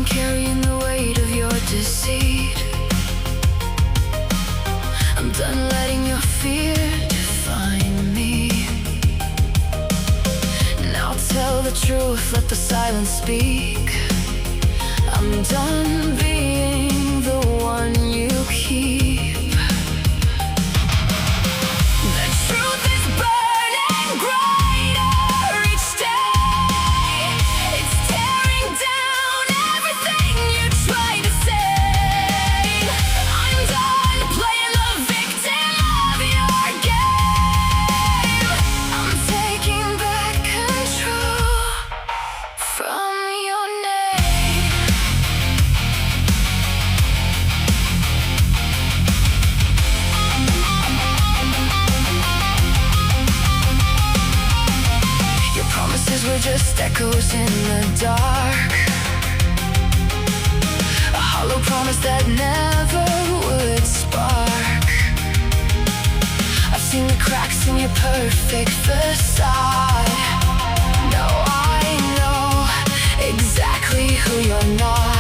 Carrying the weight of your deceit. I'm done letting your fear define me. Now tell the truth, let the silence speak. I'm done being the one you keep. The truth is burning brighter each day. It's tearing down everything you tried to say. I'm done playing the victim of your game. I'm taking back control from your name. Your promises were just echoes in the dark, a hollow promise that never would spark. I've seen the cracks in your perfect facade. Now I know exactly who you're not.